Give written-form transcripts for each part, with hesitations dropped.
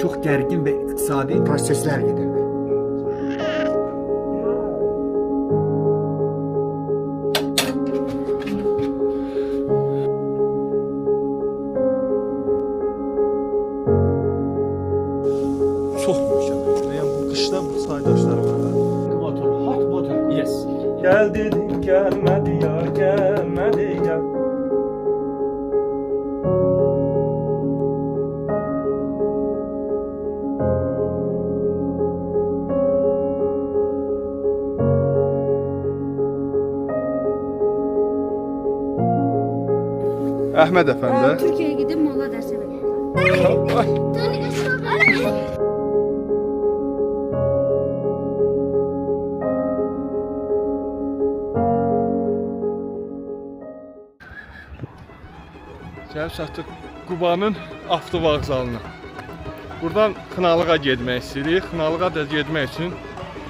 çox gərgin və iqtisadi proseslər gedirdi. Çox mükəmməl. Yəni bu qışda bu saydaşlar var. Water, hot water. Yes. Gel dedim gelmedi ya, gelmedi ya. Əhməd əfəndi. Türkiye'ye gidip mola dersi veriyorlar. Gəlib çatdıq Qubanın avtovağzalına. Buradan Xınalığa getmək istəyirik. Xınalığa da getmək üçün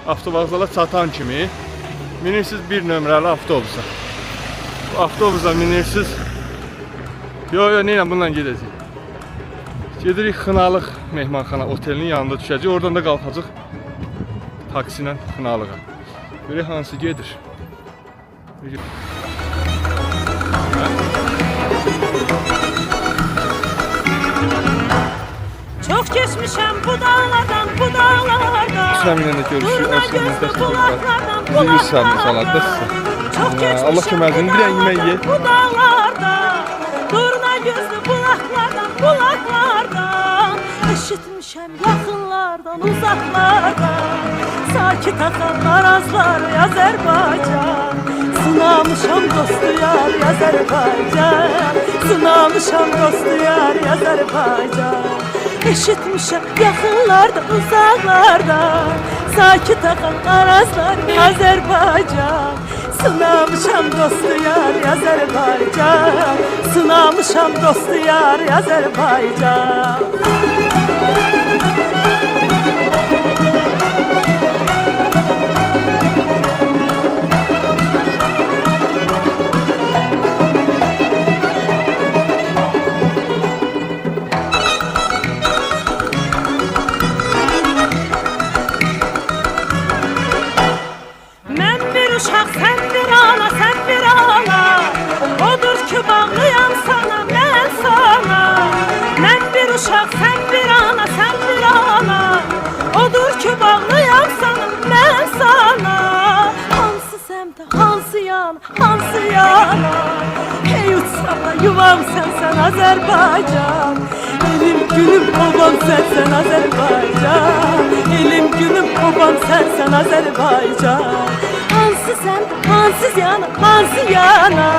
avtovağzala çatan kimi minirsiniz bir nömrəli avtobusa. Bu avtobusa minirsiniz. Yo, neyle bununla gedəcəyik. Gedirik Xınalıq mehmanxana otelinin yanında düşəcək. Oradan da qalxacaq taksi ilə Xınalığa. Görək hansı gedir. Çok geçmişim bu dağlardan, bu dağlardan. Səminlə də görüşürük. Durna gözlü kulaklardan, kulaklardan. Çok geçmişim Allah köməkliğini bir dənə yemək ye. bu dağlardan. Durna gözlü kulaklardan, kulaklardan. Eşitmişim yakınlardan, uzaklardan. Sakit akan arazlar Azerbaycan. Sınamışam dostu yar Azerbaycan. Sınamışam dostu yar Azerbaycan. Eşitmişim yakınlarda, uzaklarda. Sakit akan arazlar Azerbaycan. Sınamışam dostu yar Azerbaycan. Sınamışam dostu yar Azerbaycan. Uşaq sen bir ana, sen bir ana. Odur ki bağlıyam sana, ben sana. Ben bir uşaq sen bir ana, sen bir ana. Odur ki bağlıyam sana, ben sana. Hansı semte, hansı yana, hansı yana. Hey uçsam da yuvam sensen Azerbaycan. Elim günüm obam sensen Azerbaycan. Elim günüm obam sensen Azerbaycan. Hansı sen, hansız yana, hansı yana.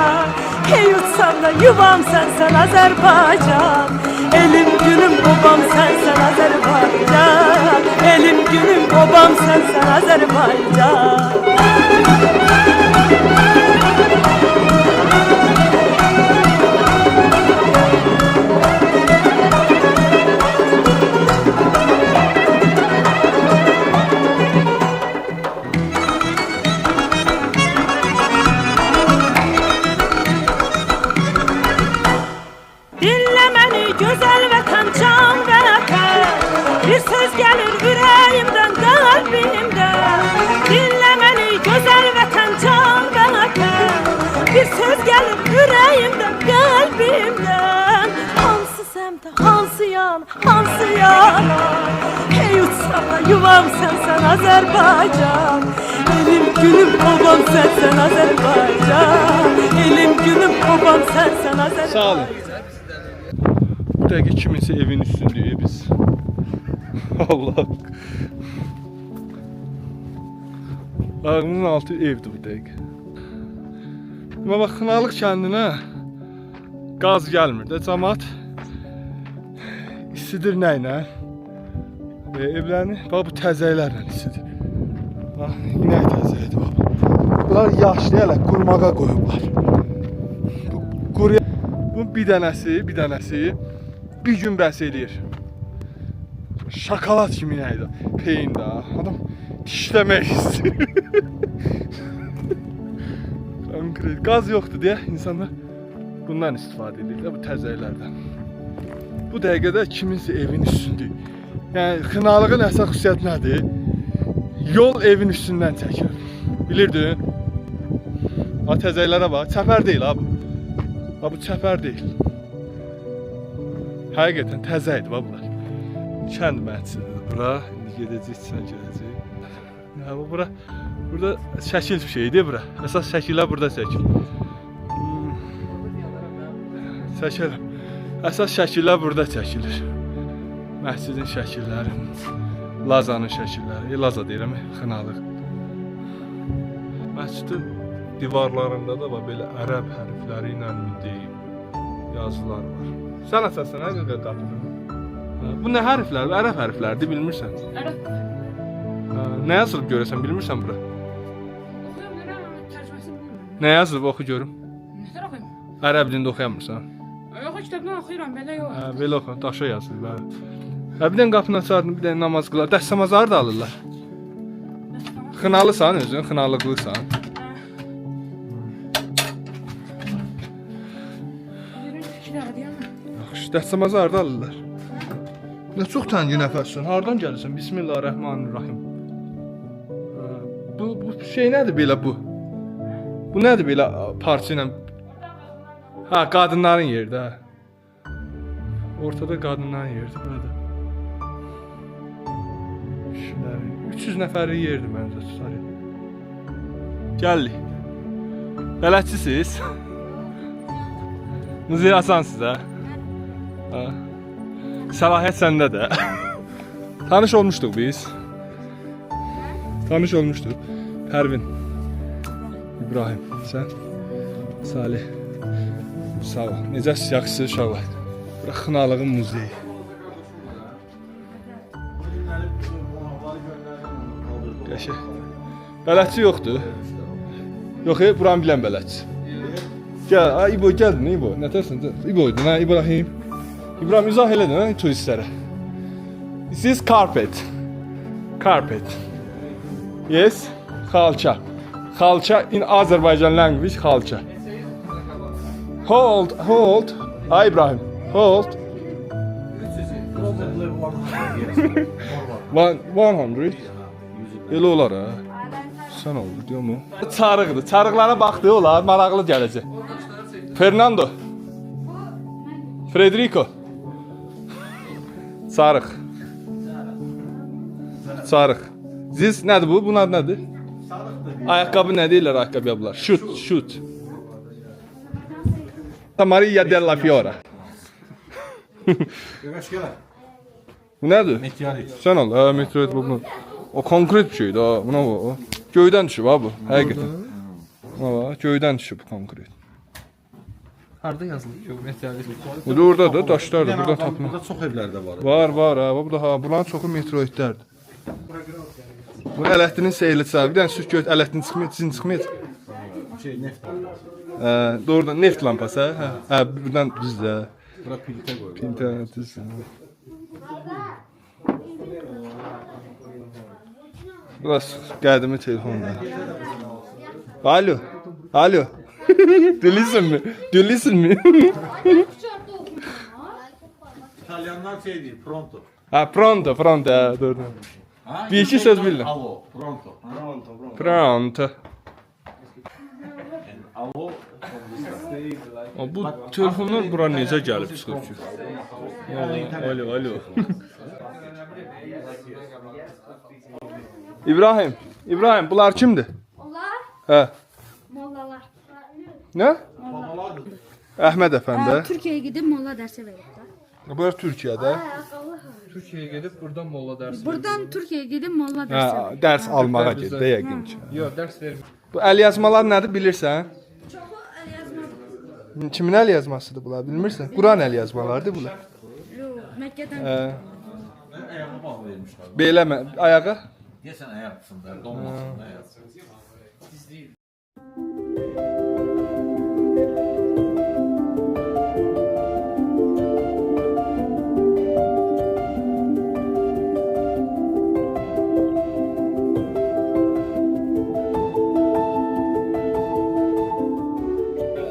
Hey uçsam da yuvam sensen Azerbaycan. Elim günüm obam sensen Azerbaycan. Elim günüm obam sensen Azerbaycan. Güzel vatan, can vatan. Bir söz gelir yüreğimden, kalbimden. Dinle beni güzel vatan, can vatan. Bir söz gelir yüreğimden, kalbimden. Hansı semte, hansı yana, hansı yana. Hey uçsam da yuvam sensen Azerbaycan. Elim günüm obam sensen Azerbaycan. Elim günüm obam sensen Azerbaycan. Sağ olun. Bu dəqiqə kiminsə evin üstündəyik biz. Allah. Ağımın altı evdir bu dəqiqə. Amma bax, Xınalıq kəndinə qaz gəlmir də. Cəmaət isidir nə ilə? Evlərini, bax bu təzəklərlə isidir. Bax, inək təzəyidir bax. Bunlar yaşlı hələ qurmağa qoyublar. Bu bir dənəsi bir gün bəs eləyir. Şokolad kimi nəydi? Peyin də. Adam dişləmək istəyir. Konkret. Qaz yoxdur deyə insanlar bundan istifadə edirlər, bu təzəklərdən. Bu dəqiqədə kiminsə evin üstündür. Yəni xınalığın əsas xüsusiyyəti nədir? Yol evin üstündən çəkilir. Bilirdin? Ha təzəklərə bax, çəpər deyil ha bu. Ha bu çəpər deyil. Həqiqətən təzəkdir bax bunlar. Kənd məhcisidir bura. İndi gedəcəyik, içinə gedəcəyik. Ha bu bura burada şəkil bir şeydir bura. Əsas şəkillər burada çəkilir. Çəkirəm. Əsas şəkillər burada çəkilir. Məscidin şəkilləri, Lazanın şəkilləri, Laza deyirəm, xınalıq. Məscidin divarlarında da belə ərəb hərfləri ilə deyim yazılar var. Sən əsasən nə qədər qapıdır? Bu nə hərflər? Ərəb hərfləridir, bilmirsən? Ərəb. Nə yazılıb görəsən, bilmirsən bura? Oxuyam, tərcüməsini bilmirəm. Nə yazılıb oxu görüm. Nətər oxuyum? Ərəb dilində oxuyamırsan? Yox, kitabdan oxuyuram, belə yox. Belə oxu, daşa yazılıb. Bir dənə qapını açardın, bir dənə namaz qılar. Dəstəmazları da alırlar. Xınalısan özün, xınalıqlısan. Yaxşı, dəstəmazları da alırlar. Nə çox təngi nəfəssən. Hardan gəlirsən? Bismillahirrahmanirrahim. Bu şey nədir belə bu? Bu nədir belə parça ilə? Ha, qadınların yeridir ha. Ortada qadınların yeridir burada. 300 nəfərlik yerdir məncə tutar. Gəldik. Bələdçisiz? Müziği asansız ha? Səlahiyyət səndədir. Tanış olmuşduq biz. Tanış olmuşduq. Pərvin. İbrahim. Sən? Salih. Sağ ol. Necəsiz, yaxşısınız uşaqlar? Bura Xınalığın muzeyi. Qəşəng. Bələdçi yoxdur. Yox, buranı bilən bələdçi. Gəl, İbo gəldin, İbo. Nətərsən? İboydun, ha, İbrahim. İbrahim, izah elədin, ha, turistlərə. This is carpet. Carpet. Yes, xalça. Xalça in Azerbaycan language, xalça. Hold. Ha, İbrahim, hold. 100. Elə olar ha. Sən oldu, deyil mi? Çarıqdır. Çarıqlara baxdı olar, maraqlı gələcək. Fernando. Frederico. Çarıq. Çarıq. Ziz nədir bu? Bunun adı nədir? Ayaqqabı nə deyirlər ayaqqabıya bunlar? Şut. Maria della Fiora. Bu nədir? Meteorit. Sən al, hə, meteorit bu. O konkret bir şeydir ha, buna bax. Göydən düşüb ha bu, həqiqətən. Ha, göydən düşüb konkret. Harda yazılır? Meteorit. Bu da orada da daşlar da burada tapılır. Burada çox evlərdə var. Var ha, bu da ha, buranın çoxu meteoritlərdir. Bu Ələddinin seyli çağı. Bir dənə sürk gör, Ələddin çıxmayacaq. Şey, neft var. Doğrudan neft lampası hə? Hə, buradan düzdür. Bura piltə qoyulur. Piltə düzdür. Burası qədimi telefonda. Alo. Delisin mi? İtalyanlar şey deyir, pronto. Ha, pronto, hə, doğru. Bir iki söz bilirəm. Alo, pronto. Pronto. Alo. Bu telefonlar bura necə gəlib çıxıb ki? Alo. İbrahim, bunlar kimdir? Onlar Hə. mollalar. Nə? Əhməd əfəndi. Türkiyəyə gedib molla dərsi verir. Bunlar Türkiyədə. Türkiye'ye gidip buradan molla dersi Buradan Türkiyəyə gedib molla dərsi Hə, verir. dərs almağa gedir yəqin ki. Yok ders vermiyor. Bu əl yazmalar nədir bilirsən? Çoxu əl yazma. Kimin əl yazmasıdır bunlar bilmirsən? Quran əl yazmalarıdır bunlar. Yox, Məkkədən. Ayağına bağ vermişler. Belə ayağa. Yesən ayak kısımda, donmasın ayak.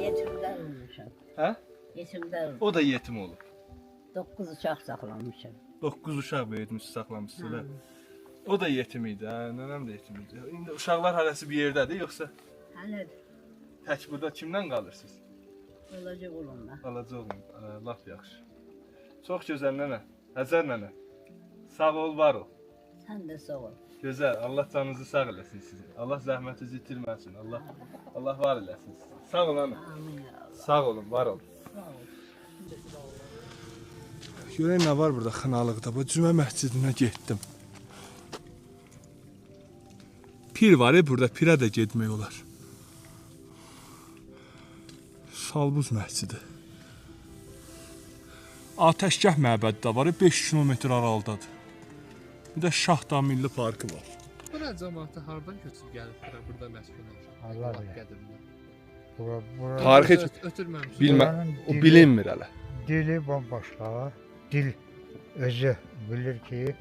Yetimdə olmuşam. Hə? Yetimdə olmuşam. O da yetim olub. 9 uşaq saxlamışam. 9 uşaq böyütmüş, saxlamışsınız. O da yetim idi, hə, nənəm də yetim idi. İndi uşaqlar hərəsi bir yerdədir, yoxsa Hələdir. tək burada kimdən qalırsınız? Olacaq olanlar. Alaca olun, laf yaxşı. Çox gözəl nənə, Həzər nənə. Sağ ol, var ol. Sən də sağ ol. Gözəl, Allah canınızı sağ eləsin sizin. Allah zəhmətinizi itirməsin. Allah var eləsin sizin. Sağ olun ana. Amin ya Allah. Sağ olun, var olun. Görək nə var burada Xınalıqda. Bu Cümə məscidinə getdim. Pir var burada, pirə də getmək olar. Salbuz məscidi. Atəşgah məbədi də var, 5 kilometr aralıdadır. Bir də Şahdağ Milli Parkı var. Bura cəmaatı hardan köçüb gəlib burada məskun olmuş? Allah qədimdə. Bura Tarixi heç Ötürməmiş. bilmə, o bilinmir hələ. dili bomboşqa. Dil özü bilir ki,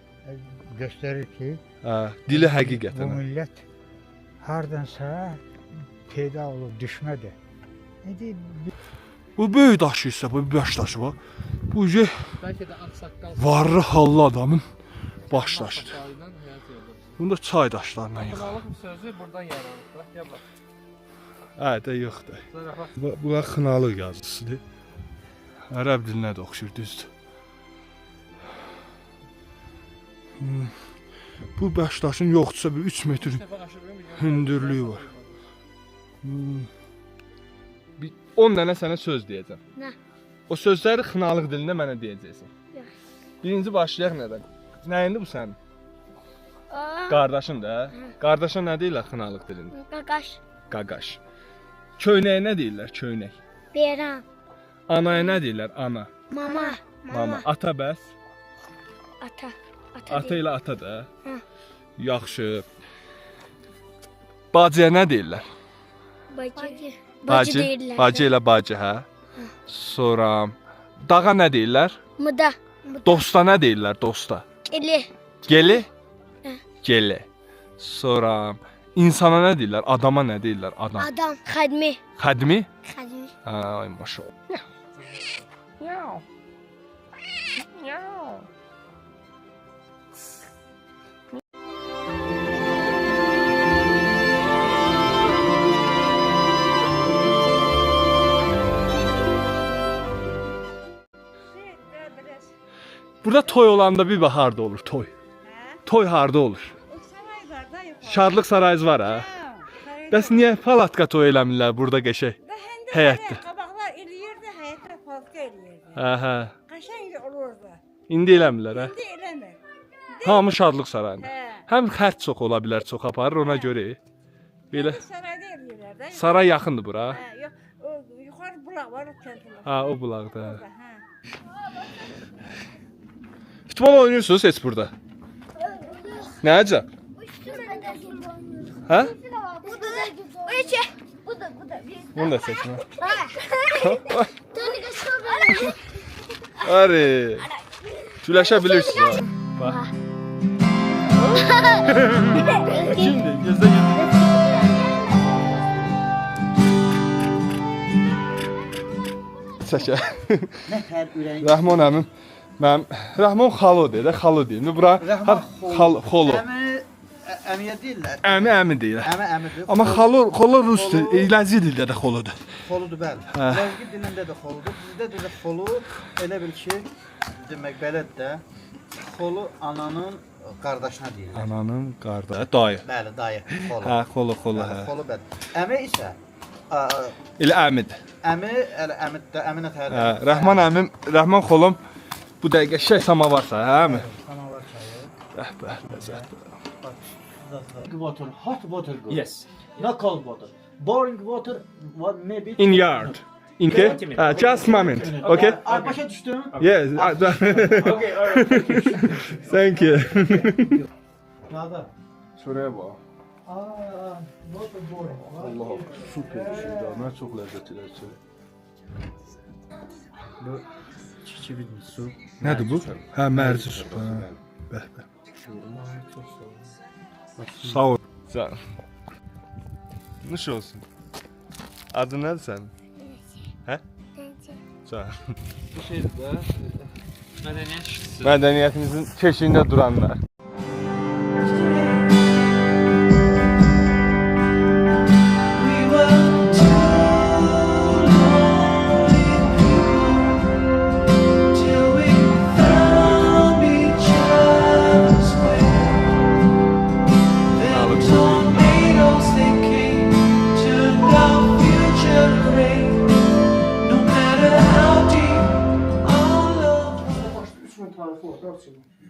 göstərir ki, Hə, dili bu həqiqətən. millət hardansa peyda olub düşmədi. İndi Bu böyük daşı isə, bu baş daşı var. Bu Bəlkə də ağsaqqal varlı hallı adamın baş daşıdır. saqqalından həyat yoldaşı. Bunda çay daşlarından yığılır. Xınalıq sözü buradan yaranıb. Bax, ya bax. Hə, də yoxdur. Zarafat. Bu Xınalıq yazısıdır. Ərəb dilinə də oxşur, düzdür. Bu baş daşın yoxdursa bir 3 metr hündürlüyü var. 10 dənə sənə söz deyəcəm. Nə? O sözləri Xınalıq dilində mənə deyəcəksən. Yox. Birinci başlayaq nədən? Nəyindi bu sənin? Qardaşın da. Qardaşa nə deyirlər Xınalıq dilində? Qaqaş. Qaqaş. Köynəyə nə deyirlər? Köynək. Beyran. Anaya nə deyirlər? Ana. Mama. Mama. Ata bəs? Ata. Ata ilə ata da. Hə. Yaxşı. Bacıya nə deyirlər? Bacı. Bacı ilə bacı, hə? Sonra dağa nə deyirlər? Muda. Dosta nə deyirlər? Dosta. Eli. Geli? Hə. Geli. Sonra insana nə deyirlər? Adama nə deyirlər? Adam. Adam. Xadmi. Xədmi? Xadmi. Hə, ay maşallah. Burada toy olanda bir baharda olur toy. Toy harda olur? Şadlıq sarayınız var ha? Bəs niyə palatka toy eləmirlər burada qəşəng? Həyətdə. Qabaqlar eləyirdi, həyətdə paltka eləyirdi. Hə. Qəşəng olurdu. İndi eləmirlər hə? İndi eləmir. Hamı şadlıq sarayında. Hə. Həm xərc çox ola bilər, çox aparır ona görə. Belə Sarayda eləyirlər də. saray yaxındır bura. Hə, yox, o yuxarı bulaq var o kəndində. Ha, o bulaqda. Hə. Futbol oynuyorsunuz heç burada? Nə əcəb? Hə? Bunu da seçmə. Ari. Güləşə bilirsiniz ha. Bax. Kimdir? Gözdə gözdə. Çəkə. Rəhman əmim. Mənim Rəhman xalo deyir, xalo deyir. Bura xalo. Əmiyə deyirlər. Əmi deyir. Əmidir. Amma xolo rusdur, ləzgi dildə də xolodur. Xoludur bəli. Hə. Ləzgi dilində də xoludur. Bizdə də xolu elə bil ki, demək belədir də. Xolu ananın qardaşına deyirlər. Ananın qardaşı, dayı. Bəli, dayı. Xolu. Hə, xolo, hə. Xolu bəli. Əmi isə Elə əmidir. əmi elə əmiddə, əminə Hə, tərəf. Rəhman əmim, Rəhman xolum bu dəqiqə şey samavarsa, hə mi? Samavar çayı. Bəh, ləzzət. Water, hot water good. Yes. Not cold water. Boring water, what maybe. In yard. İnke? Just moment. Okay? Ay, başa düşdüm. Yes. Okay, alright. Thank you. Nada. Şuraya bax. Not boring. Allah, süper bir şey daha. Mən çox ləzzət edir. Bu çiçi bir su. Nədir bu? Hə, mərci su. Bəh. Sağ ol. Can. Nuş olsun. Adın nədir sənin? Hə? Can. Bir şeydir də. Mədəniyyətimizin keşiyində duranlar.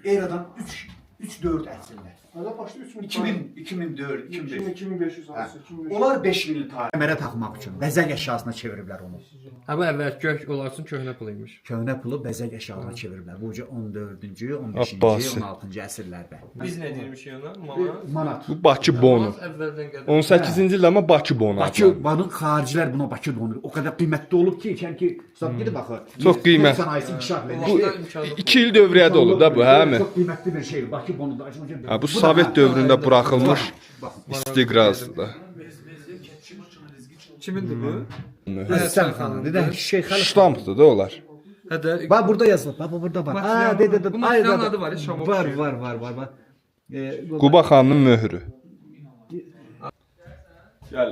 Eradan 3-4 əsrlər. Hələ başda 2004, 2005. 2500 arası. Onlar 5000 tarix. Kəmərə taxmaq üçün bəzək əşyasına çeviriblər onu. Ha bu əvvəl gök olarsın köhnə pul imiş. Köhnə pulu bəzək əşyalarına çeviriblər. Bu 14-cü, 15-ci, 16-cı əsrlərdə. Biz nə deyirmişik ona? Mama. Manat. Bu Bakı bonu. Əvvəldən qədər. 18-ci ildə amma Bakı bonu. Bunun xaricilər buna Bakı bonu o qədər qiymətli olub ki, ki, gedib baxır. Çox qiymət. Sənayesi inkişaf Bu edir. 2 il dövriyədə olub da bu, hə mi? Çox qiymətli bir şeydir. Bakı bonu da. Ha, bu Sovet dövründə buraxılmış istiqrazdır da. Kimindir bu? Həsən xanım. Dedə Şeyx Əli Ştampdır da onlar. Hədə. Bax burada yazılıb. Bax burada var. Ha, Bu materialın adı var, Şamov. Var. Quba xanının möhrü. Gəl.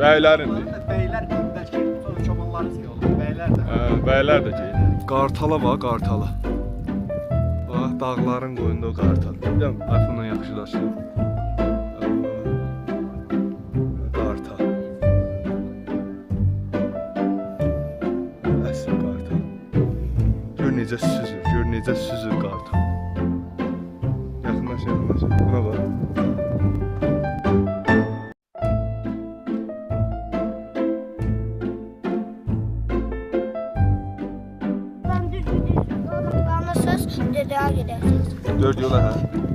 Bəylərindir. Bəylər bəlkə çobanların olur. Bəylər də. Bəylər də geyir. Qartala bax, qartala. Bax, dağların qoyunda o qartal. Bilmirəm, iPhone-la yaxşılaşır. Qartal. Əsl qartal. Gör necə süzür qartal. Yaxınlaş. Buna bax. Ben düz gidiyorum. Bana söz dedeye gidersiniz. 4 yola hə.